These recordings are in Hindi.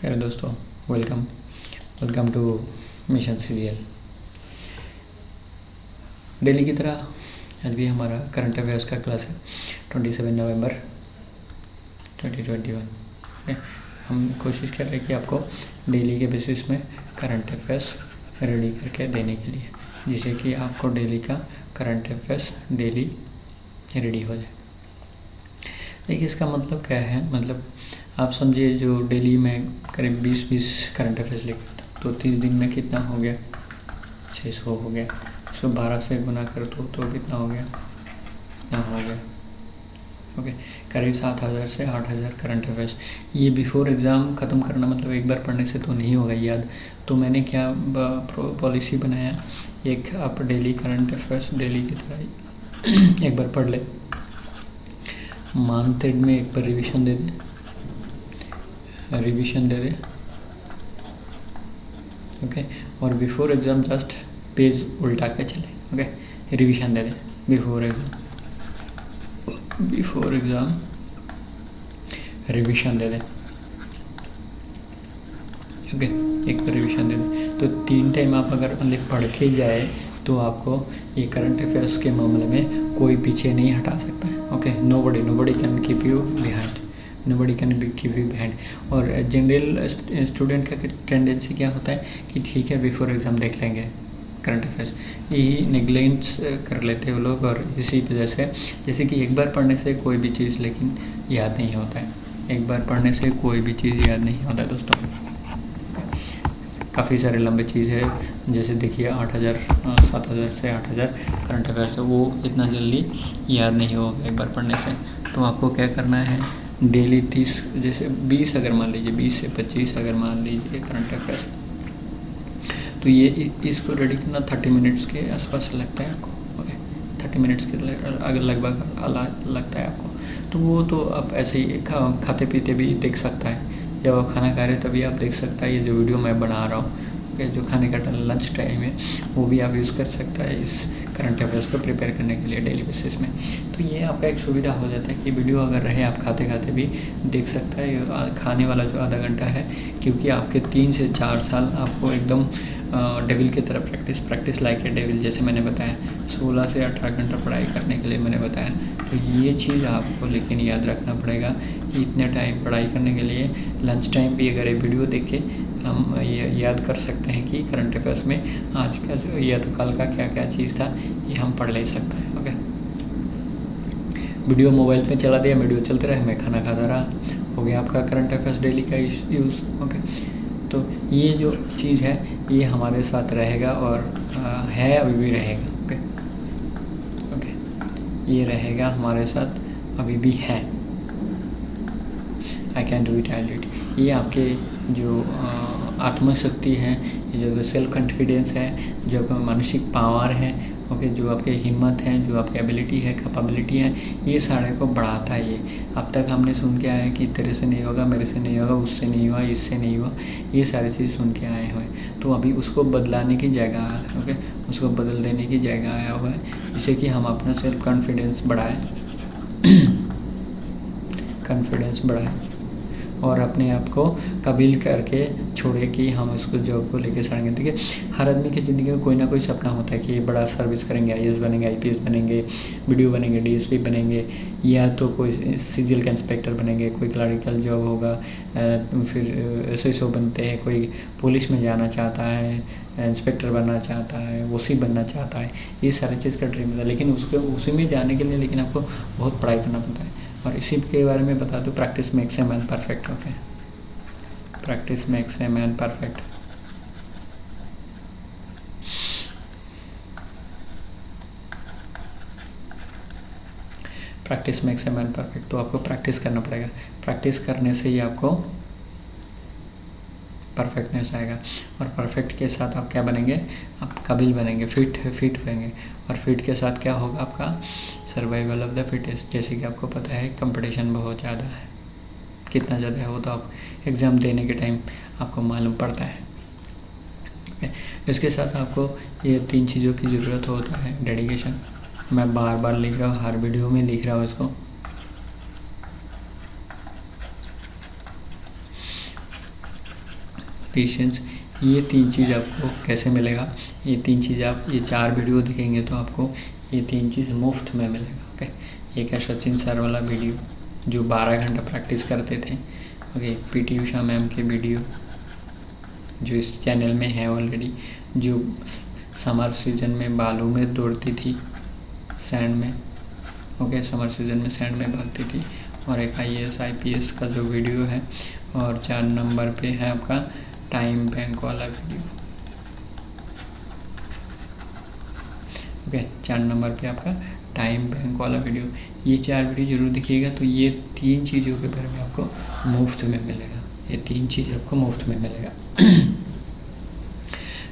प्यारे दोस्तों, welcome to mission CGL. Daily की तरह आज भी हमारा करंट अफेयर्स का क्लास है 27 नवंबर 2021। हम कोशिश कर रहे हैं कि आपको डेली के बेसिस में करंट अफेयर्स रेडी करके देने के लिए, जिससे कि आपको डेली का करंट अफेयर्स डेली रेडी हो जाए। देखिए, इसका मतलब क्या है, मतलब आप समझिए जो डेली में करीब 20 करंट अफेयर्स लिखा था तो 30 दिन में कितना हो गया, 600 हो गया। इसको 12 से गुना कर दो तो कितना हो गया, इतना हो गया। ओके, करीब 7000 से 8000 करंट अफेयर्स। ये बिफोर एग्ज़ाम ख़त्म करना मतलब एक बार पढ़ने से तो नहीं होगा याद। तो मैंने क्या पॉलिसी बनाया, एक आप डेली करंट अफेयर्स डेली की तरह एक बार पढ़ ले, मंथ एंड में एक बार रिवीजन दे दे, ओके। और बिफोर एग्ज़ाम जस्ट पेज उल्टा के चले, ओके, रिवीजन दे दे बिफोर एग्ज़ाम रिवीजन दे दे, ओके, एक बार रिवीजन दे दे। तो 3 टाइम आप अगर मतलब पढ़ के जाए तो आपको ये करंट अफेयर्स के मामले में कोई पीछे नहीं हटा सकता है, okay. Nobody can keep you behind, और जनरल स्टूडेंट का टेंडेंसी क्या होता है कि ठीक है बिफोर एग्ज़ाम देख लेंगे करंट अफेयर्स, यही नेग्लेक्ट कर लेते हैं वो लोग। और इसी वजह से जैसे कि एक बार पढ़ने से कोई भी चीज़ लेकिन याद नहीं होता है, एक बार पढ़ने से कोई भी चीज़ याद नहीं होता है दोस्तों। काफ़ी सारे लंबे चीज़ है, जैसे देखिए 7000 से 8000 करंट अफेयर्स है, वो इतना जल्दी याद नहीं होगा एक बार पढ़ने से। तो आपको क्या करना है, डेली 30 जैसे 20 अगर मान लीजिए 20 से 25 अगर मान लीजिए करंट अफेयर्स, तो ये इसको रेडी करना 30 मिनट्स के आसपास लगता है आपको, ओके। 30 मिनट्स के अगर लगभग लगता है आपको, तो वो तो आप ऐसे ही खाते पीते भी देख सकता है, जब आप खाना खा रहे हैं तभी आप देख सकता है। ये जो वीडियो मैं बना रहा हूँ, ओके, जो खाने का लंच टाइम है वो भी आप यूज़ कर सकता है इस करंट अफेयर्स को प्रिपेयर करने के लिए डेली बेसिस में। तो ये आपका एक सुविधा हो जाता है कि वीडियो अगर रहे आप खाते खाते भी देख सकता है, खाने वाला जो आधा घंटा है, क्योंकि आपके 3 से 4 साल आपको एकदम डेविल की तरह प्रैक्टिस लाइक ए डेविल, जैसे मैंने बताया 16 से 18 घंटा पढ़ाई करने के लिए मैंने बताया। तो ये चीज़ आपको लेकिन याद रखना पड़ेगा कि इतने टाइम पढ़ाई करने के लिए लंच टाइम भी अगर ये वीडियो देखे हम ये याद कर सकते हैं कि करंट अफेयर्स में आज का या तो कल का क्या क्या चीज़ था ये हम पढ़ ले सकते हैं, ओके। वीडियो मोबाइल पे चला दिया, वीडियो चलते रहे, मैं खाना खाता रहा, हो गया आपका करंट अफेयर्स डेली का यूज़, ओके। तो ये जो चीज़ है ये हमारे साथ रहेगा और है, अभी भी रहेगा, ओके, ये रहेगा हमारे साथ, अभी भी है। I can do it, I do it. ये आपके जो आत्मशक्ति है, ये जो सेल्फ कॉन्फिडेंस है, जो आपका मानसिक पावर है, ओके, जो आपकी हिम्मत है, जो आपकी एबिलिटी है, कैपेबिलिटी है, ये सारे को बढ़ाता है। ये अब तक हमने सुन के आए कि तेरे से नहीं होगा, मेरे से नहीं होगा, उससे नहीं हुआ, इससे नहीं हुआ, ये सारी चीज़ सुन के आए हुए हैं। तो अभी उसको बदलाने की जगह, ओके, उसको बदल देने की जगह आया हुआ है, जिससे कि हम अपना सेल्फ कॉन्फिडेंस बढ़ाएं और अपने आप को काबिल करके छोड़े कि हम उसको जॉब को लेके सड़ेंगे। देखिए, हर आदमी की ज़िंदगी में कोई ना कोई सपना होता है कि बड़ा सर्विस करेंगे, IAS बनेंगे, IPS बनेंगे, वीडियो बनेंगे, DSP बनेंगे, या तो कोई सीजीएल का इंस्पेक्टर बनेंगे, कोई क्लरिकल जॉब होगा, फिर SSO बनते हैं, कोई पुलिस में जाना चाहता है, इंस्पेक्टर बनना चाहता है, OC बनना चाहता है, ये सारी चीज़ का ड्रीम है। लेकिन उसी में जाने के लिए लेकिन आपको बहुत पढ़ाई करना पड़ता है। और इसी के बारे में बता दूँ, practice makes a man perfect, okay, practice makes a man perfect. Practice makes a man perfect. तो आपको प्रैक्टिस करना पड़ेगा, प्रैक्टिस करने से ही आपको परफेक्टनेस आएगा। और परफेक्ट के साथ आप क्या बनेंगे, आप काबिल बनेंगे, फिट होंगे। और फिट के साथ क्या होगा, आपका सर्वाइवल ऑफ द फिटेस्ट। जैसे कि आपको पता है कंपटीशन बहुत ज़्यादा है, कितना ज़्यादा है वो तो आप एग्ज़ाम देने के टाइम आपको मालूम पड़ता है, ओके। इसके साथ आपको ये 3 चीज़ों की ज़रूरत होता है, डेडिकेशन, मैं बार बार लिख रहा हूँ, हर वीडियो में लिख रहा हूँ इसको, पेशेंस। ये 3 चीज़ आपको कैसे मिलेगा, ये 3 चीज़ आप ये 4 वीडियो देखेंगे तो आपको ये 3 चीज़ मुफ्त में मिलेगा। ओके, एक है सचिन सर वाला वीडियो जो 12 घंटा प्रैक्टिस करते थे। ओके, पीटी उषा मैम के वीडियो जो इस चैनल में है ऑलरेडी, जो समर सीजन में बालू में दौड़ती थी, सैंड में। ओके, समर सीजन में सैंड में भागती थी। और एक IAS IPS का जो वीडियो है। और 4 नंबर पे है आपका टाइम बैंक वाला वीडियो। ओके, 4 नंबर पे आपका टाइम बैंक वाला वीडियो। ये 4 वीडियो जरूर देखिएगा। तो ये 3 चीज़ों के बारे में आपको मुफ्त में मिलेगा, ये 3 चीज़ आपको मुफ्त में मिलेगा।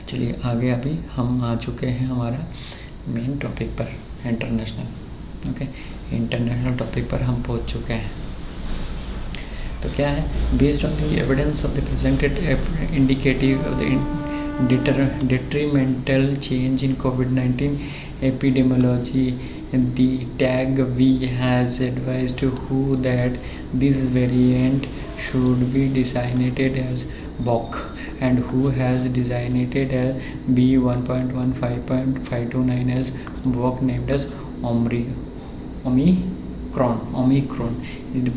चलिए आगे अभी हम आ चुके हैं हमारा मेन टॉपिक पर, इंटरनेशनल। ओके, इंटरनेशनल टॉपिक पर हम पहुंच चुके हैं। तो क्या है, based on the evidence of the presented indicative of the detrimental change in COVID-19 epidemiology, the tag we has advised who that this variant should be designated as BOC and who has designated as B1.15.529 as BOC named as Omicron.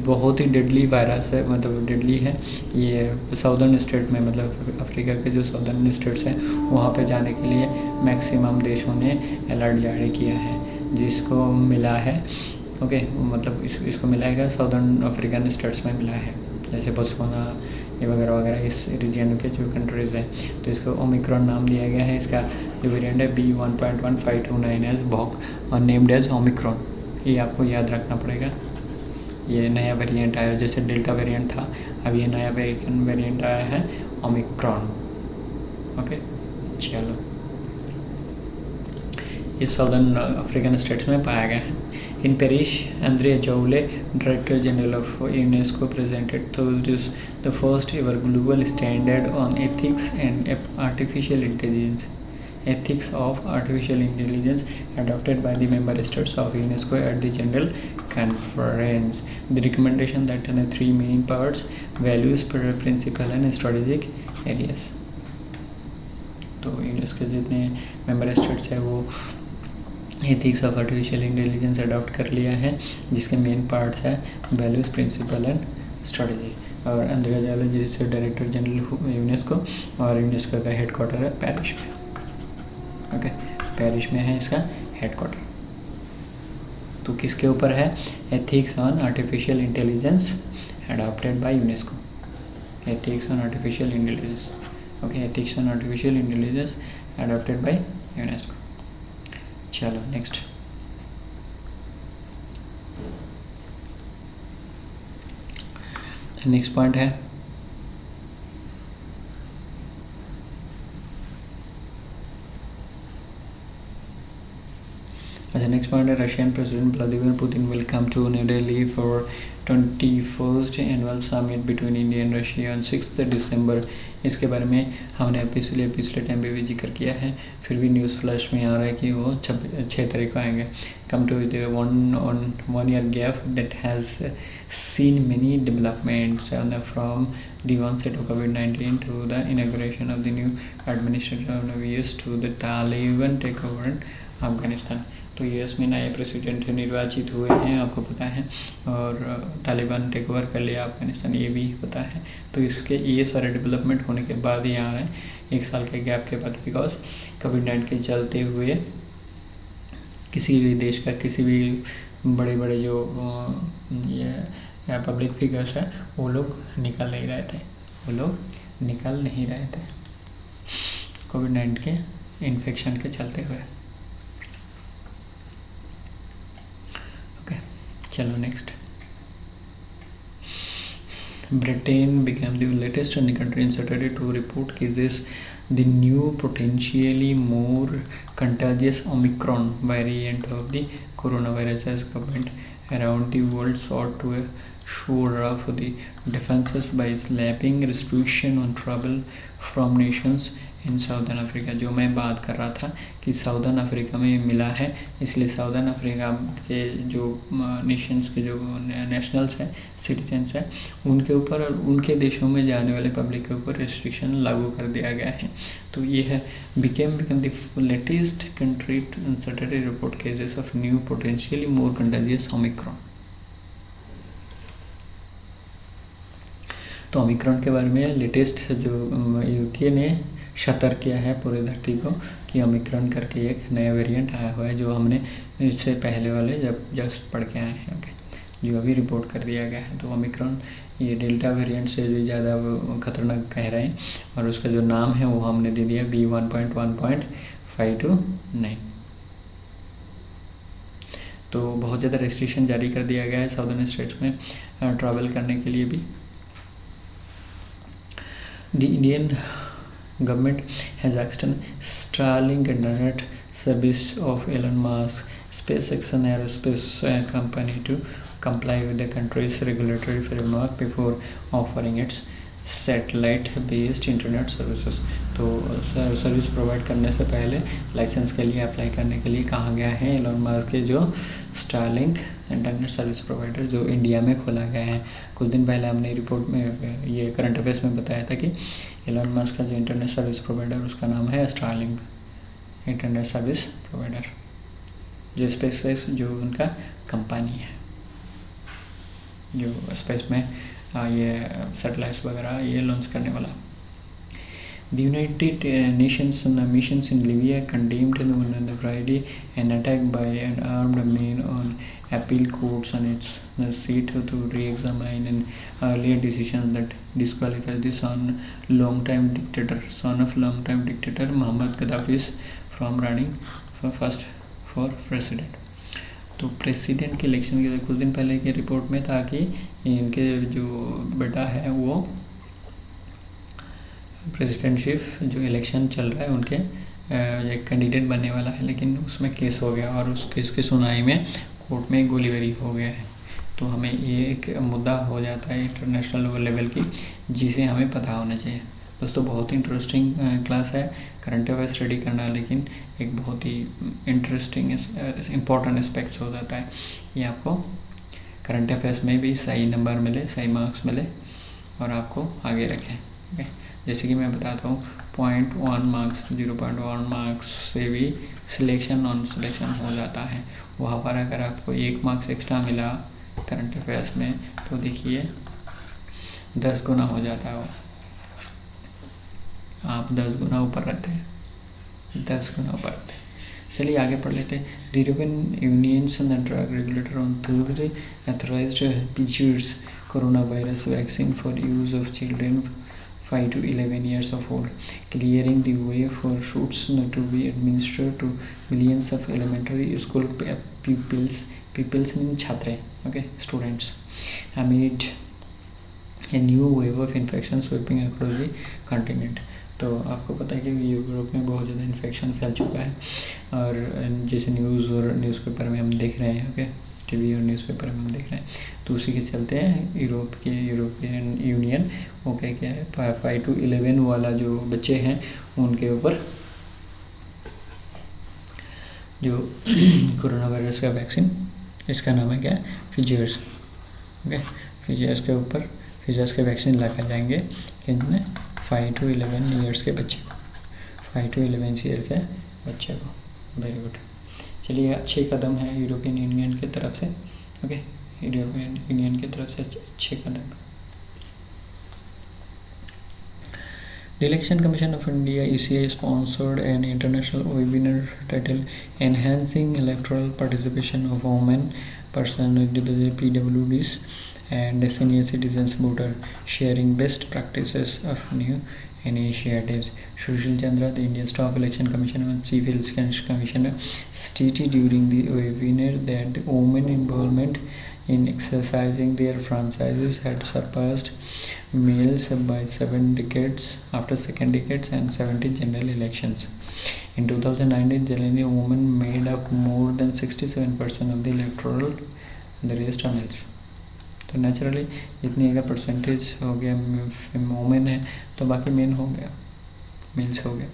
बहुत ही डेडली वायरस है, मतलब डेडली है ये। साउदर्न स्टेट में, मतलब अफ्रीका के जो साउदर्न स्टेट्स हैं वहाँ पे जाने के लिए मैक्सिमम देशों ने अलर्ट जारी किया है, जिसको मिला है। ओके, मतलब इसको मिला है साउदर्न अफ्रीकन स्टेट्स में मिला है, जैसे बोत्सवाना ये वगैरह वगैरह इस रीजन के जो कंट्रीज़ हैं। तो इसको ओमिक्रॉन नाम दिया गया है। इसका जो वेरिएंट है B1.1529 एज BOC और नेम्ड एज ओमिक्रॉन। ये आपको याद रखना पड़ेगा। ये नया वेरिएंट आया, जैसे डेल्टा वेरिएंट था, अब ये नया वेरिएंट आया है ओमिक्रॉन। ओके, चलो, ये साउदर्न अफ्रीकन स्टेट्स में पाया गया है। In Paris, André Azoulay, Director General of UNESCO, presented the first ever global standard on ethics of artificial intelligence adopted by the member states of UNESCO at the General Conference. The recommendation that the 3 main parts: values, principle and strategic areas. तो यूनेस्को जितने मेंबर स्टेट्स है वो ethics of artificial intelligence adopt कर लिया है, जिसके मेन पार्ट्स है वैल्यूज़, प्रिंसिपल एंड स्ट्रेटजी। और अंद्रे अजौले जिससे डायरेक्टर जनरल यूनेस्को, और यूनेस्को का हेडक्वार्टर है पेरिस में। ओके, पेरिस में है इसका हेडक्वार्टर। तो किसके ऊपर है, ethics on artificial intelligence adopted by UNESCO. Ethics on artificial intelligence. Okay, ethics on artificial intelligence adopted by UNESCO. चलो नेक्स्ट, नेक्स्ट पॉइंट है अच्छा, नेक्स्ट पॉइंट है Russian president Vladimir Putin will come to New Delhi for 21st annual summit between India and Russia on 6 December. इसके बारे में हमने पिछले टाइम पे भी जिक्र किया है, फिर भी न्यूज़ फ्लैश में आ रहा है कि वो 6 तारीख को आएंगे। Come to the 1 year gap that has seen many developments from the onset of COVID-19 to the inauguration of the new administration of the US to the Taliban takeover in Afghanistan. तो यूएस में नए प्रेसिडेंट निर्वाचित हुए हैं, आपको पता है, और तालिबान टेक ओवर कर लिया अफगानिस्तान, ये भी पता है। तो इसके ये सारे डेवलपमेंट होने के बाद ही आ रहे हैं, 1 साल के गैप के बाद, बिकॉज कोविड-19 के चलते हुए किसी भी देश का, किसी भी बड़े बड़े जो ये पब्लिक फिगर्स है वो लोग निकल नहीं रहे थे कोविड-19 के इन्फेक्शन के चलते हुए। चलो next, Britain became the latest country in Saturday to report cases. The new potentially more contagious Omicron variant of the coronavirus as government around the world sought to shore up the defenses by slapping restriction on travel from nations in southern Africa, जो मैं बात कर रहा था कि साउदर्न अफ्रीका में ये मिला है, इसलिए साउदर्न अफ्रीका के जो नेशंस के जो नेशनल्स हैं, सिटीजन्स हैं, उनके ऊपर और उनके देशों में जाने वाले पब्लिक के ऊपर रिस्ट्रिक्शन लागू कर दिया गया है। तो ये है became the latest country to Saturday report cases of new potentially more contagious omicron. तो ओमिक्रॉन के बारे में लेटेस्ट जो यूके ने सतर्क किया है पूरी धरती को कि ओमिक्रॉन करके एक नया वेरिएंट आया हुआ है, जो हमने इससे पहले वाले जब जस्ट पढ़ के आए हैं, ओके, जो अभी रिपोर्ट कर दिया गया है। तो ओमिक्रॉन ये डेल्टा वेरिएंट से जो ज़्यादा खतरनाक कह रहे हैं, और उसका जो नाम है वो हमने दे दिया B1.1.529। तो बहुत ज़्यादा रेस्ट्रिक्शन जारी कर दिया गया है साउदर्न स्टेट्स में ट्रैवल करने के लिए भी। The Indian government has extended Starlink internet service of Elon Musk SpaceX and aerospace company to comply with the country's regulatory framework before offering its satellite based internet services. तो सर्विस प्रोवाइड करने से पहले लाइसेंस के लिए अप्लाई करने के लिए कहा गया है एलोन मस्क के जो स्टारलिंक इंटरनेट सर्विस प्रोवाइडर जो इंडिया में खोला गया है। कुछ दिन पहले हमने रिपोर्ट में ये करंट अफेयर्स में बताया था कि एलोन मस्क का जो इंटरनेट सर्विस प्रोवाइडर उसका नाम है स्टारलिंक इंटरनेट सर्विस प्रोवाइडर, जो स्पेस जो उनका कंपनी है जो स्पेस में ये सैटेलाइट्स वगैरह ये लॉन्च करने वाला। The United Nations missions in Libya condemned on Friday an attack by an armed man on appeal courts on its seat to re-examine an earlier decision that disqualified the son of long-time dictator Muammar Gaddafi from running for president। तो प्रेसिडेंट के इलेक्शन के कुछ दिन पहले की रिपोर्ट में था कि इनके जो बेटा है वो प्रेसिडेंटशिप जो इलेक्शन चल रहा है उनके एक कैंडिडेट बनने वाला है, लेकिन उसमें केस हो गया और उस केस की सुनवाई में कोर्ट में गोलीबारी हो गया है। तो हमें ये एक मुद्दा हो जाता है इंटरनेशनल लेवल की, जिसे हमें पता होना चाहिए। दोस्तों बहुत ही इंटरेस्टिंग क्लास है, करंट अफेयर स्टडी करना, लेकिन एक बहुत ही इंटरेस्टिंग इम्पोर्टेंट एस्पेक्ट्स हो जाता है। ये आपको करंट अफेयर्स में भी सही नंबर मिले, सही मार्क्स मिले और आपको आगे रखें। ओके, जैसे कि मैं बताता हूँ 0.1 मार्क्स 0.1 मार्क्स से भी सिलेक्शन नॉन सिलेक्शन हो जाता है। वहाँ पर अगर आपको 1 मार्क्स एक्स्ट्रा मिला करंट अफेयर्स में तो देखिए 10 गुना हो जाता है, वो आप 10 गुना ऊपर रहते हैं, 10 गुना ऊपर रहते हैं। चलिए आगे पढ़ लेते हैं। The European unions and drug regulator on Thursday authorised Pfizer's coronavirus vaccine for use of children 5 to 11 years of old, clearing the way for shots to be administered to millions of elementary school pupils mean छात्र, okay, students, amid a new wave of infection sweeping across the continent। तो आपको पता है कि यूरोप में बहुत ज़्यादा इन्फेक्शन फैल चुका है, और जैसे न्यूज़ और न्यूज़पेपर में हम देख रहे हैं, ओके, टीवी और न्यूज़पेपर में हम देख रहे हैं। तो उसी के चलते यूरोपियन यूनियन वो क्या है 5 to 11 वाला जो बच्चे हैं उनके ऊपर जो कोरोना वायरस का वैक्सीन, इसका नाम है क्या, Pfizer's, ओके, Pfizer's के ऊपर Pfizer's के वैक्सीन लगा जाएंगे कितने 5 to 11 ईयर्स के बच्चे को, 5 to 11 ईयर के बच्चे को। Very good. चलिए अच्छे कदम है यूरोपियन यूनियन की तरफ से, ओके, यूरोपियन यूनियन की तरफ से अच्छे कदम। The Election Commission of India (ECI) sponsored an international webinar titled "Enhancing Electoral Participation of Women, Persons with PWDs and Senior Citizens Voter, Sharing Best Practices of New Initiatives." Sushil Chandra, the India's top election commissioner and chief election commissioner, stated during the webinar that the women involvement in exercising their franchises had surpassed males by 7 decades after second decades and 70 general elections. In 2019, generally women made up more than 67% of the electoral, and the rest are males. तो नेचुरली इतनी अगर परसेंटेज हो गया वुमेन है तो बाकी मेन हो गया, मिल्स हो गया।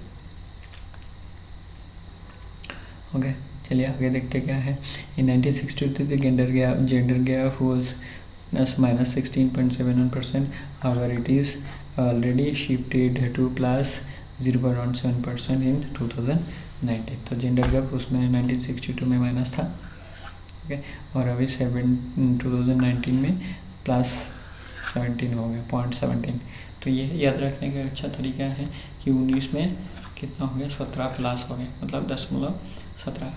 ओके, चलिए आगे देखते क्या है। इन 1962 the gender gap was minus 16.71%. However, it is already shifted to plus 0.17% in 2019. तो जेंडर गैप उसमें 1962 में माइनस था, ओके, और अभी 2019 में प्लस 17 हो गया, 0.17। तो ये याद रखने का अच्छा तरीका है कि 19 में कितना हो गया, 17 प्लस हो गया, मतलब 10.17,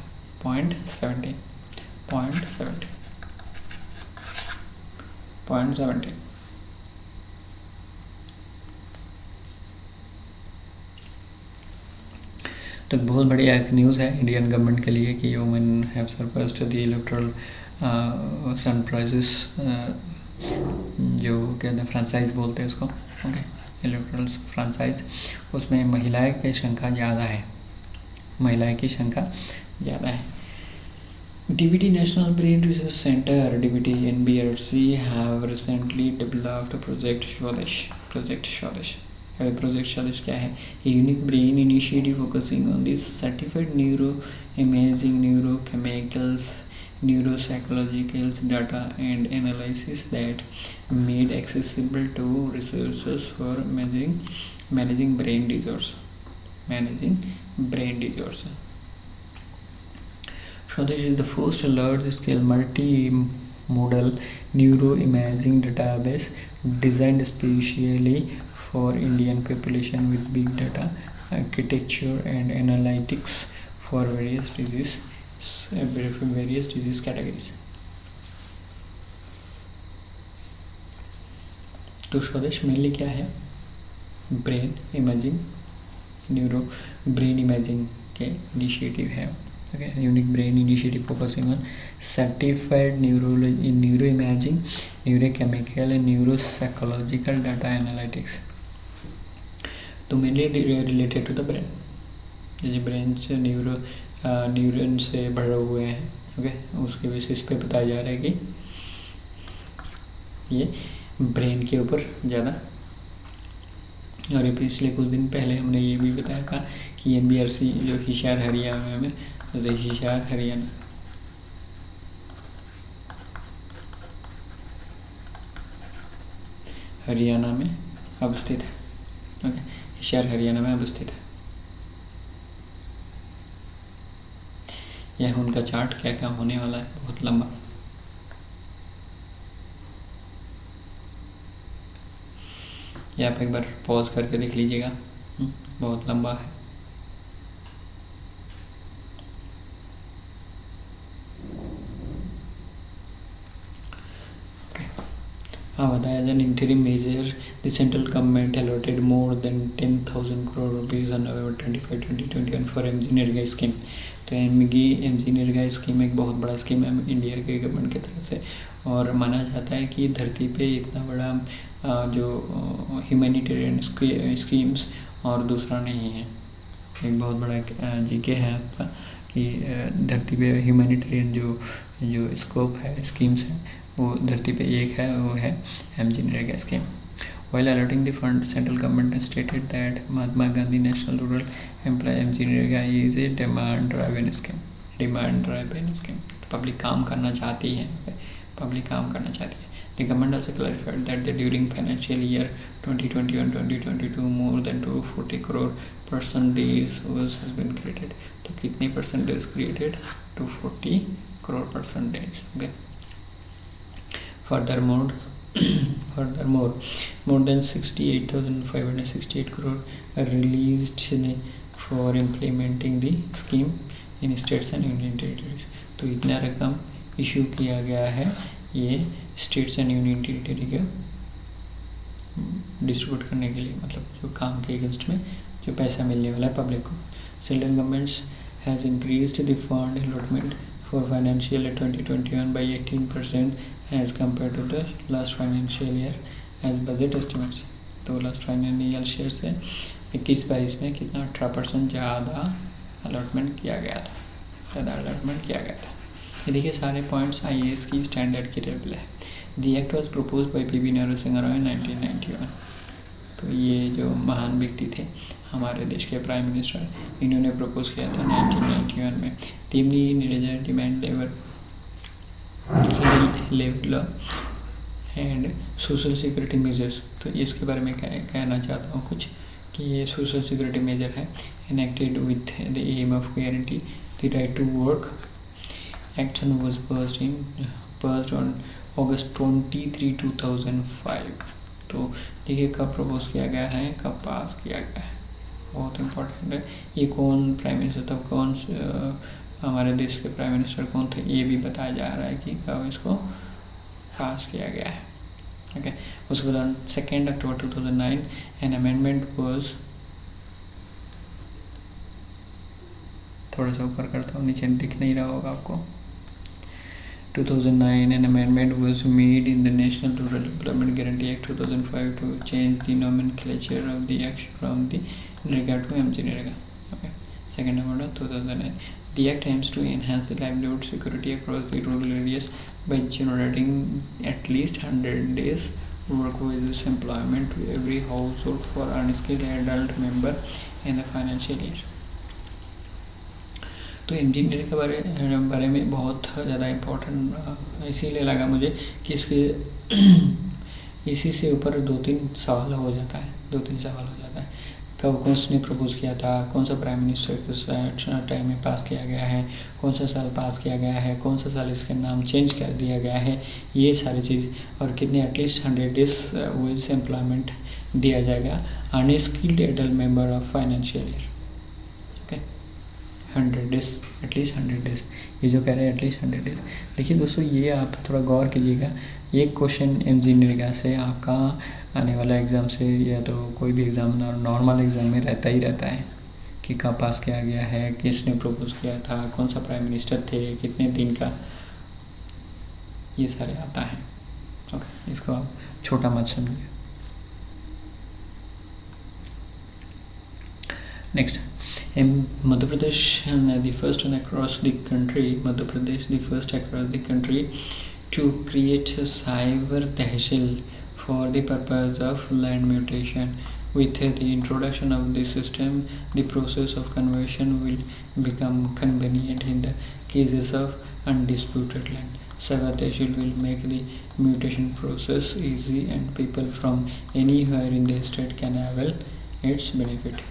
0.17 तो बहुत बढ़िया एक न्यूज़ है इंडियन गवर्नमेंट के लिए कि women have surpassed the electoral surprises, जो कहते हैं फ्रेंचाइज बोलते हैं उसको, ओके, इलेक्टोरल फ्रेंचाइज, उसमें महिलाएं की संख्या ज़्यादा है, DBT National Brain Research Center, DBT NBRC, have recently developed Project Swadesh. Project Swadesh क्या है? A unique brain initiative focusing on the certified neuroimaging, neurochemicals, neuropsychological data and analysis that made accessible to researchers for managing brain disorders. Swadesh is the first large-scale multi-modal neuroimaging database designed specially for Indian population with big data architecture and analytics for various disease categories. तो स्वदेश मेनली क्या है? ब्रेन इमेजिंग के इनिशिएटिव है, okay, unique brain initiative focusing on certified neuroimaging, neurochemical and neuropsychological data analytics. तो mainly related to the brain, जैसे ब्रेन से न्यूरॉन से भरे हुए हैं, ओके, उसके बेसिस पे बताया जा रहा है कि ये ब्रेन के ऊपर ज़्यादा। और ये पिछले कुछ दिन पहले हमने ये भी बताया था कि NBRC जो हिसार हरियाणा में, हरियाणा में अवस्थित है, ओके, हिसार हरियाणा में अवस्थित है। यह उनका चार्ट क्या क्या होने वाला है, बहुत लंबा। ये आप एक बार पॉज करके देख लीजिएगा, बहुत लंबा है। बताया जाए interim measure, the central government allotted more than 10,000 crore rupees on November 25, 2021 for MGNREGA scheme. तो MGNREGA स्कीम एक बहुत बड़ा स्कीम है इंडिया के गवर्नमेंट की तरफ से, और माना जाता है कि धरती पे इतना बड़ा जो ह्यूमैनिटेरियन स्कीम्स और दूसरा नहीं है। एक बहुत बड़ा जीके है आपका कि धरती पे ह्यूमैनिटेरियन जो स्कोप है, स्कीम्स हैं, वो धरती पे एक है, वो है MGNREGA scheme. While allotting the fund, central government has stated that Mahatma Gandhi National Rural Employee MGNREGA is a demand-driven scheme. Public काम करना चाहती है, The government also clarified that during financial year 2021-2022 more than 240 crore person days has been created. तो कितनी % days created? 240 crore person days. Okay. Furthermore, more than 68,568 crore are released for implementing the scheme in states and union territories. तो इतना रकम इशू किया गया है ये स्टेट्स एंड यूनियन टेरिटरी के डिस्ट्रीब्यूट करने के लिए, मतलब जो काम के अगेंस्ट में जो पैसा मिलने वाला है पब्लिक को। Central governments has increased the fund allotment for financial year 2021 by 18% as compared to the last financial year as budget estimates. तो लास्ट फाइनेंशियल ईयर से 21-22 में कितना 18% ज़्यादा अलॉटमेंट किया गया था। ये देखिए सारे पॉइंट्स IAS की स्टैंडर्ड की टेबल है। The act was propose by PV Narasimha Rao in 1991। तो ये जो महान व्यक्ति थे हमारे देश के प्राइम मिनिस्टर, इन्होंने प्रपोज किया था 1991 में। तीमनी नीरज demand labour law and social security measures. तो इसके बारे में कहना चाहता हूँ कुछ कि ये सोशल सिक्योरिटी मेजर है enacted with the aim of guarantee the right to work. Action was passed on August 23, 2005। तो देखिए कब प्रपोज किया गया है, कब पास किया गया है, बहुत इम्पोर्टेंट है। ये कौन प्राइम मिनिस्टर था, कौन हमारे देश के प्राइम मिनिस्टर कौन थे, ये भी बताया जा रहा है कि कब इसको पास किया गया है। ओके, उसके बाद 2 अक्टूबर 2009 एन अमेंडमेंट वाज, थोड़ा सा ऊपर करता हूँ, नीचे दिख नहीं रहा होगा आपको। 2009 an amendment was made in the National Rural Employment Guarantee Act 2005 to change the nomenclature of the act from the NREGA to MGNREGA. Okay. 2nd November 2009. The act aims to enhance the livelihood security across the rural areas by generating at least 100 days work wages employment to every household for unskilled adult member in the financial year. तो इंजीनियरिंग के बारे में बहुत ज़्यादा इम्पोर्टेंट इसीलिए लगा मुझे कि इसके इसी से ऊपर 2-3 सवाल हो जाता है। कब कौन ने प्रपोज किया था, कौन सा प्राइम मिनिस्टर किस टाइम में पास किया गया है, कौन सा साल पास किया गया है, कौन सा साल इसका नाम चेंज कर दिया गया है, ये सारी चीज़, और कितने एटलीस्ट 100 डेज वेज एम्प्लॉयमेंट दिया जाएगा unskilled adult member of financial year. 100 days, at least 100 days, ये जो कह रहे हैं एटलीस्ट 100 डेज। देखिए दोस्तों, ये आप थोड़ा गौर कीजिएगा, ये क्वेश्चन MGNREGA से आपका आने वाला एग्ज़ाम से या तो कोई भी एग्ज़ाम नॉर्मल एग्ज़ाम में रहता ही रहता है कि कब पास किया गया है, किसने प्रपोज किया था, कौन सा प्राइम मिनिस्टर थे, कितने दिन का, ये सारे आता है। ओके, इसको आप छोटा मत समझिए। Next, Madhya Pradesh, the first one across the country, Madhya Pradesh the first across the country to create a cyber tehsil for the purpose of land mutation. With the introduction of this system, the process of conversion will become convenient in the cases of undisputed land. Cyber tehsil will make the mutation process easy and people from anywhere in the state can avail its benefit.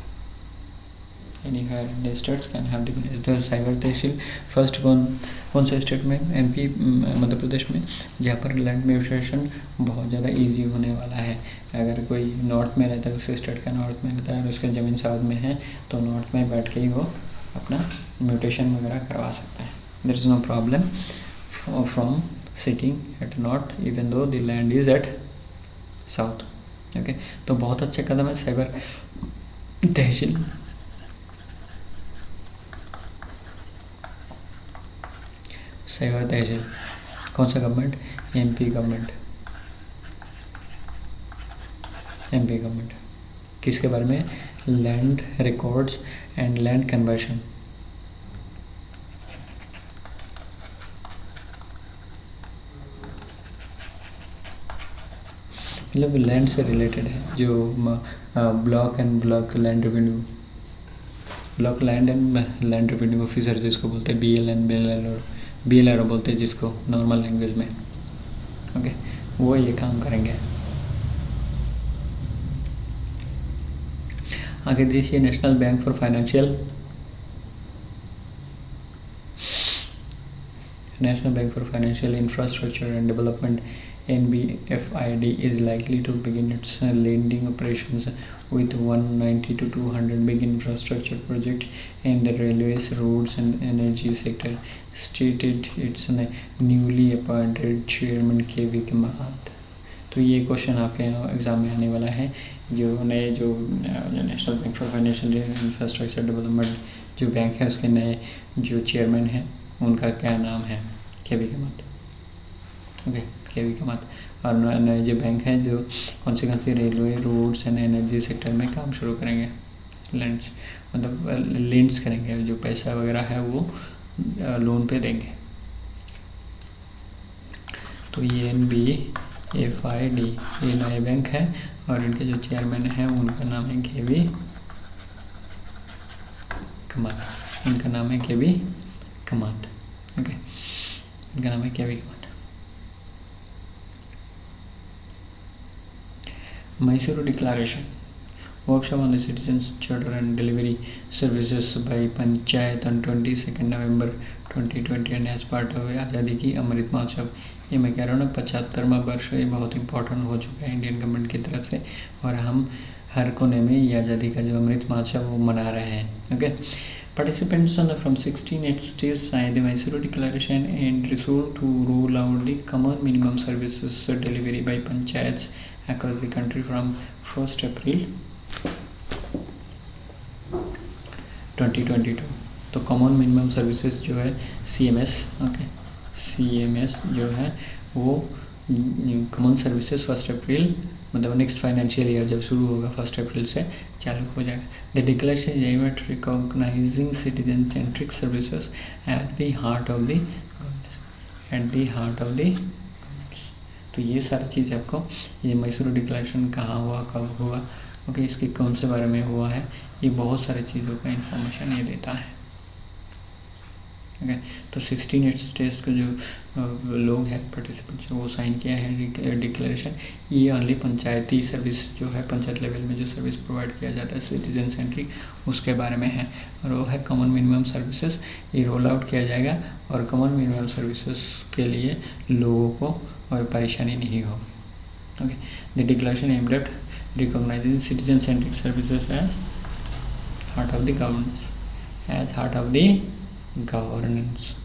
Anywhere in the states can have the cyber tehsil first कौन से स्टेट में, MP मध्य प्रदेश में, जहाँ पर लैंड म्यूटेशन बहुत ज़्यादा इजी होने वाला है। अगर कोई नॉर्थ में रहता है, उस स्टेट का नॉर्थ में रहता है और उसका ज़मीन साउथ में है, तो नॉर्थ में बैठ के ही वो अपना म्यूटेशन वगैरह करवा सकता है। There is no problem from sitting at north even though the land is at south. Okay, तो बहुत अच्छे कदम है साइबर तहसील। साइबर तहसील कौन सा गवर्नमेंट, MP गवर्नमेंट, किसके बारे में, land records and land conversion. मतलब लैंड से रिलेटेड है, जो block and block land revenue, block land and land revenue officer जिसको बोलते हैं, BLRO बोलते हैं जिसको नॉर्मल लैंग्वेज में। ओके, वो ये काम करेंगे। आगे देखिए, national bank for financial infrastructure and development NBFID is likely to begin its lending operations with 190 to 200 big infrastructure projects in the railways, roads and energy sector, stated its newly appointed chairman KV Kamath। तो ये क्वेश्चन आपके एग्ज़ाम में आने वाला है, जो national bank for financial infrastructure development जो बैंक है उसके नए जो चेयरमैन हैं उनका क्या नाम है, KV Kamath। Okay, KV Kamath। और नए जो बैंक हैं जो कौन सी railway, roads and energy sector में काम शुरू करेंगे, लैंड्स मतलब लेंड्स करेंगे, जो पैसा वगैरह है वो लोन पे देंगे। तो ये FID, ये नए बैंक है और इनके जो चेयरमैन हैं उनका नाम है केवी कमात। इनका नाम है केवी कमात। ओके, इनका नाम है केवी कमात। Mysuru Declaration, workshop on the Citizens Charter and Delivery Services by Panchayat on 22nd November 2020 and as part of आज़ादी की अमृत महोत्सव। ये मैं कह रहा हूँ ना 75वां वर्ष, ये बहुत इंपॉर्टेंट हो चुका है इंडियन गवर्नमेंट की तरफ से और हम हर कोने में ये आज़ादी का जो अमृत महोत्सव वो मना रहे हैं। Okay, participants from 16 states signed the Mysuru Declaration and resolved to roll out the common minimum services delivery by panchayats across the country from 1st April 2022। तो कॉमन मिनिमम सर्विसेज जो है CMS, ओके, CMS जो है वो कॉमन सर्विसेज 1 अप्रैल मतलब नेक्स्ट फाइनेंशियल ईयर जब शुरू होगा 1 अप्रैल से चालू हो जाएगा। The declaration is aim at recognising citizen centric services at the heart of the governance. तो ये सारी चीज़ आपको, ये मैसूरू डिक्लेरेशन कहाँ हुआ, कब हुआ, ओके, इसके कौन से बारे में हुआ है, ये बहुत सारी चीज़ों का इन्फॉर्मेशन ये देता है। ओके, तो 16 स्टेट्स के जो लोग हैं पार्टिसिपेंट्स वो साइन किया है डिक्लेरेशन। ये ओनली पंचायती सर्विस जो है पंचायत लेवल में जो सर्विस प्रोवाइड किया जाता है सिटीजन सेंट्रिक, उसके बारे में है और वो है कॉमन मिनिमम सर्विसेज। ये रोल आउट किया जाएगा और कॉमन मिनिमम सर्विसेज के लिए लोगों को और परेशानी नहीं होगी। Okay, the declaration aimed at recognising citizen centric services as heart of the governance, as heart of the governance.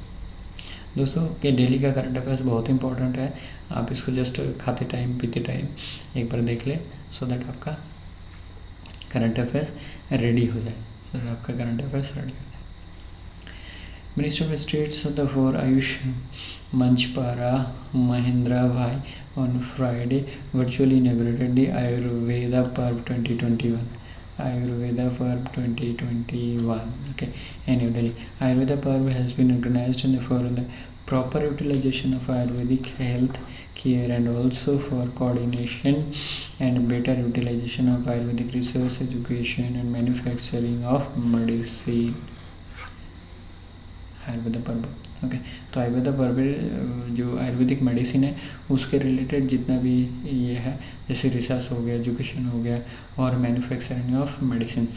दोस्तों ये डेली का करंट अफेयर्स बहुत इंपॉर्टेंट है, आप इसको जस्ट खाते टाइम पीते टाइम एक बार देख ले सो दैट आपका करंट अफेयर्स रेडी हो जाए, minister of states the for AYUSH Munjpara Mahendra bhai on Friday virtually inaugurated the Ayurveda Parv 2021। Ayurveda Parv 2021, okay, in New Delhi. Ayurveda Parv has been organized for the proper utilization of Ayurvedic health care and also for coordination and better utilization of Ayurvedic research, education and manufacturing of medicine. Ayurveda पर्व, ओके, तो आयुर्वेदा पर्व जो आयुर्वेदिक मेडिसिन है उसके रिलेटेड जितना भी ये है जैसे रिसर्च हो गया, एजुकेशन हो गया और मैन्युफैक्चरिंग ऑफ मेडिसिन्स,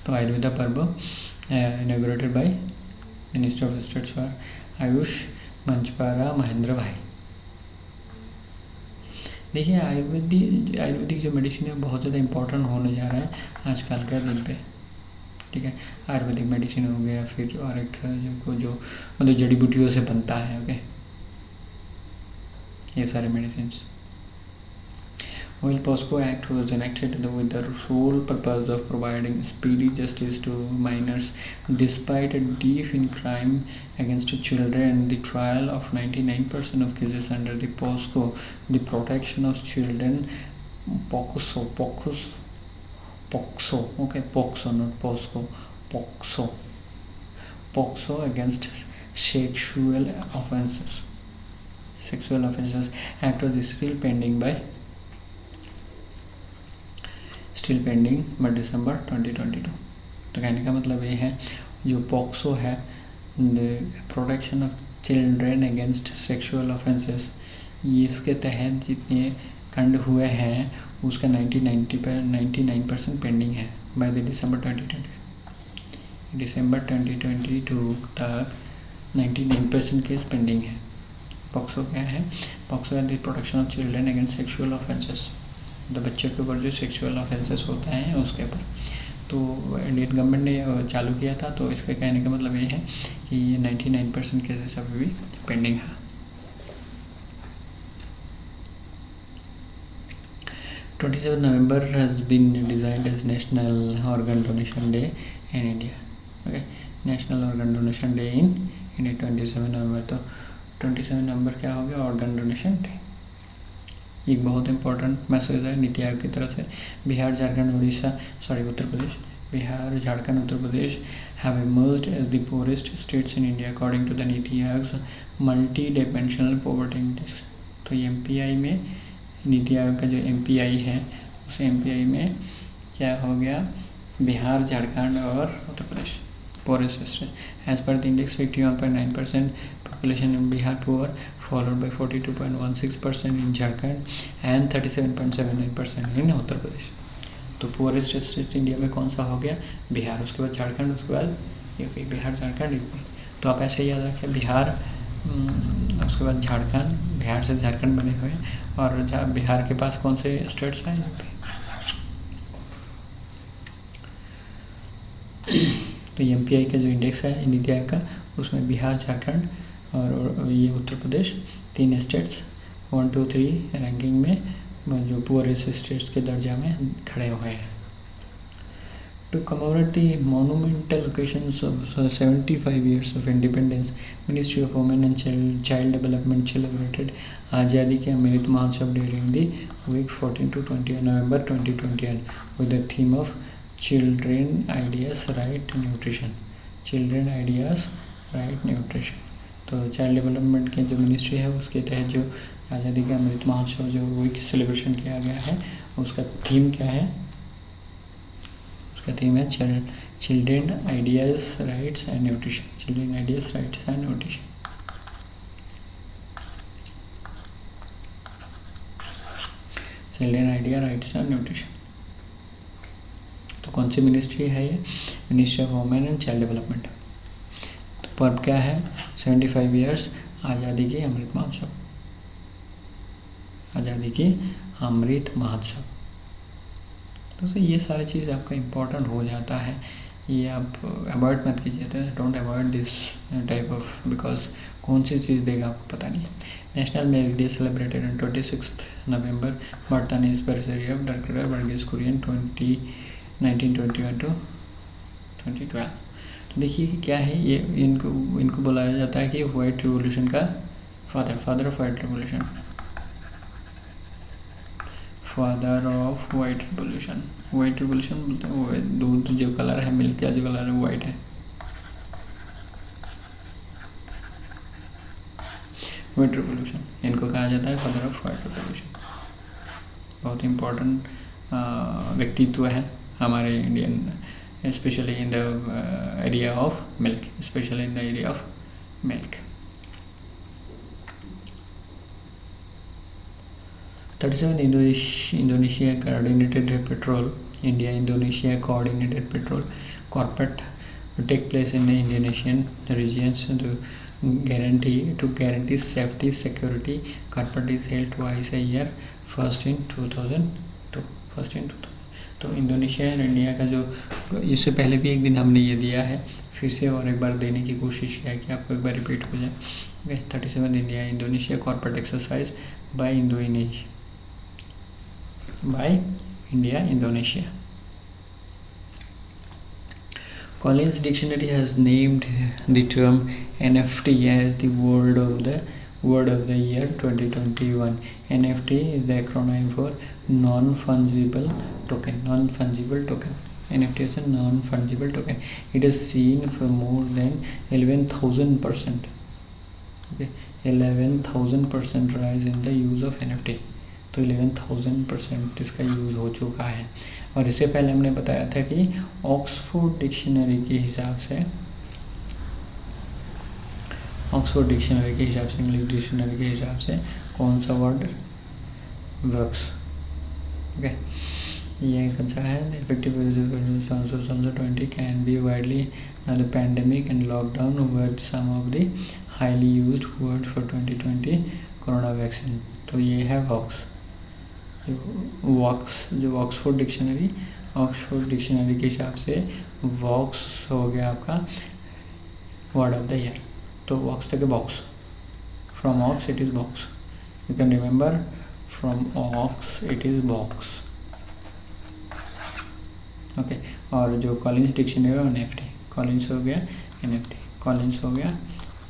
तो Ayurveda Parv inaugurated by minister of states for AYUSH Munjpara Mahendra bhai. देखिए आयुर्वेदिक जो मेडिसिन है बहुत ज़्यादा इम्पोर्टेंट होने जा रहा है आजकल के दिन पे, ठीक है। आयुर्वेदिक मेडिसिन हो गया, फिर और एक जो मतलब जड़ी बूटियों से बनता है, ओके, ये सारे medicine. While POSCO Act was enacted with the sole purpose of providing speedy justice to minors despite a dip in crime against children, the trial of 99% of cases under the POSCO, the Protection of Children, POCSO, okay, POCSO, not POSCO, POCSO against sexual offences Act was still pending by December 2022। तो कहने का मतलब ये है जो पॉक्सो है, protection of children against sexual offences, इसके तहत जितने कांड हुए हैं उसका 99% पेंडिंग है बाय द दिसंबर 2022 तक 99% केस पेंडिंग है। पॉक्सो क्या है? पॉक्सो है the protection of children against sexual offences, तो बच्चों के ऊपर जो सेक्सुअल ऑफेंसेस होता है उसके ऊपर। तो इंडियन गवर्नमेंट ने चालू किया था, तो इसका कहने का मतलब ये है कि ये 99% केसेस अभी भी पेंडिंग है। 27 November has been designed as National Organ Donation Day in India, okay, National Organ Donation Day in India 27 November। तो 27 नवंबर क्या हो गया? Organ donation day. एक बहुत इंपॉर्टेंट मैसेज है नीति आयोग की तरफ से। Bihar, Jharkhand, Uttar Pradesh, Bihar, Jharkhand, Uttar Pradesh have emerged as the poorest states in India according to the NITI Aayog's multi-dimensional poverty index। तो ये MPI में, नीति आयोग का जो MPI है उस MPI में क्या हो गया, बिहार, झारखंड और Uttar Pradesh poorest states। As per the index, 51.9% population in Bihar poor, followed by 42.16% in Jharkhand and 37.79% in Uttar Pradesh। तो पुअरेस्ट स्टेट इंडिया में कौन सा हो गया, बिहार, उसके बाद झारखंड, उसके बाद यूपी। बिहार, झारखंड, यूपी। तो आप ऐसे याद रखें, बिहार, उसके बाद झारखंड, बिहार से झारखंड बने हुए, और बिहार के पास कौन से स्टेट्स हैं, यूपी। तो MPI का जो इंडेक्स है नीति आयोग का, उसमें बिहार, झारखंड और ये उत्तर प्रदेश, 3 स्टेट्स 1, 2, 3 रैंकिंग में जो पुअरेस्ट स्टेट्स के दर्जा में खड़े हुए हैं। To commemorate the monumental occasions of 75 years of independence, ministry of women and child development celebrated Azadi ke Amrit Mahotsav during the week 14 to 20 November 2021 with the theme of children ideas right nutrition. Children ideas right nutrition. तो चाइल्ड डेवलपमेंट के जो मिनिस्ट्री है उसके तहत जो आज़ादी का अमृत महोत्सव जो वीक सेलिब्रेशन किया गया है, उसका थीम क्या है, उसका थीम है children ideas rights and nutrition. Children ideas rights and nutrition. Children idea rights and nutrition. तो कौन सी मिनिस्ट्री है ये, ministry of women and child development. तो पर्व क्या है, 75 ईयर्स आज़ादी के अमृत महोत्सव, आज़ादी की अमृत महोत्सव। तो ये सारी चीज़ आपका इम्पोर्टेंट हो जाता है, ये आप अवॉइड मत कीजिए। तो don't avoid this type of, because कौन सी चीज़ देगा आपको पता नहीं है। National milk day celebrated on 26 November, बर्तन is anniversary of doctor Verghese Kurien 1921 to 2012। तो देखिए कि क्या है ये, इनको बुलाया जाता है कि वाइट रिवोल्यूशन का father of white revolution, father of white revolution. White revolution बोलते हैं दूध जो कलर है, मिल्क का जो कलर है वो वाइट है, वाइट रिवोल्यूशन। इनको कहा जाता है फादर ऑफ वाइट रिवोल्यूशन। बहुत इम्पोर्टेंट व्यक्तित्व है हमारे Indian, specially in the area of milk, specially in the area of milk. 37 Indonesia coordinated patrol, India-Indonesia coordinated patrol corporate take place in the Indonesian regions to guarantee safety security। corporate is held twice a year, first in 2002। तो इंडोनेशिया और इंडिया का जो, इससे पहले भी एक दिन हमने ये दिया है, फिर से और एक बार देने की कोशिश है कि आपको एक बार रिपीट हो जाए। Okay, 37 India-Indonesia corporate exercise by India-Indonesia। Collins Dictionary has named the term NFT as the word of the year 2021। NFT is the acronym for non-fungible token। NFT is a non-fungible token. It is seen for more than 11,000%, okay, 11,000% rise in the use of NFT। तो 11,000% इसका यूज़ हो चुका है। और इससे पहले हमने बताया था कि ऑक्सफोर्ड डिक्शनरी के हिसाब से, इंग्लिश डिक्शनरी के हिसाब से कौन सा वर्ड वर्क्स, ओके, ये कौन सा है, effective use of 20 can be widely now the pandemic and lockdown were some of the highly used word for 2020 corona vaccine. तो ये है वॉक्स, जो ऑक्सफोर्ड डिक्शनरी के हिसाब से वॉक्स हो गया आपका वर्ड ऑफ द ईयर। तो वॉक्स तक box, from ox it is box, you can remember, from ox it is box, okay. और जो कॉलिंस डिक्शनरी और NFT, कॉलिंस हो गया NFT, कॉलिंस हो गया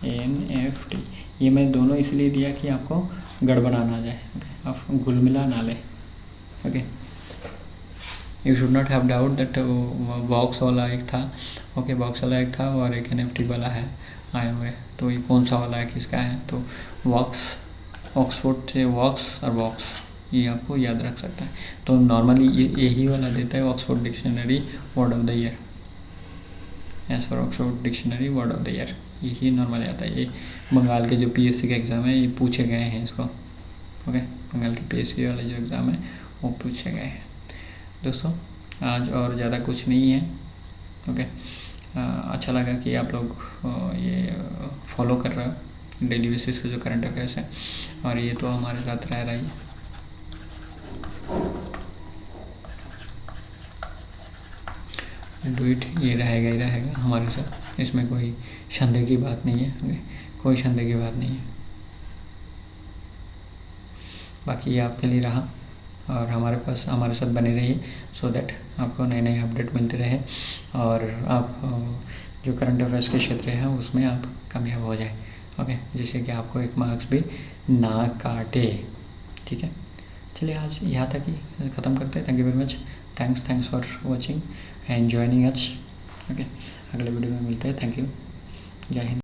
NFT, ये मैं दोनों इसलिए दिया कि आपको गड़बड़ा ना जाए, ओके, आप घुल मिला ना ले, okay. You should not have doubt that box वाला एक था, ओके, बॉक्स वाला एक था और एक NFT वाला है आए हुए, तो ये कौन सा वाला है, किसका है, तो वॉक्स, ऑक्सफोर्ड से वॉक्स और बॉक्स, ये आपको याद रख सकता है। तो नॉर्मली यही वाला देता है Oxford dictionary word of the year, as for Oxford dictionary word of the year, यही नॉर्मली आता है। ये बंगाल के जो PSC के एग्ज़ाम है ये पूछे गए हैं इसको, ओके, बंगाल के PSC वाले जो एग्ज़ाम है वो पूछे गए हैं। दोस्तों आज और ज़्यादा कुछ नहीं है, ओके। अच्छा लगा कि आप लोग ये फॉलो कर रहे हो डेली बेसिस पे जो करंट अफेयर्स है, और ये तो हमारे साथ रह रहा ही, डू इट, ये रहेगा ही रहेगा हमारे साथ, इसमें कोई संदेह की बात नहीं है, ओके, कोई संदेह की बात नहीं है। बाकी ये आपके लिए रहा, और हमारे साथ बने रहिए सो दैट आपको नए नए अपडेट मिलते रहे, और आप जो करंट अफेयर्स के क्षेत्र है उसमें आप कामयाब हो जाए, ओके, जिससे कि आपको एक मार्क्स भी ना काटे, ठीक है। चलिए आज यहाँ तक ही ख़त्म करते हैं। Thank you very much, thanks for watching and joining us, okay. अगले वीडियो में मिलते हैं, थैंक यू, जय हिंद।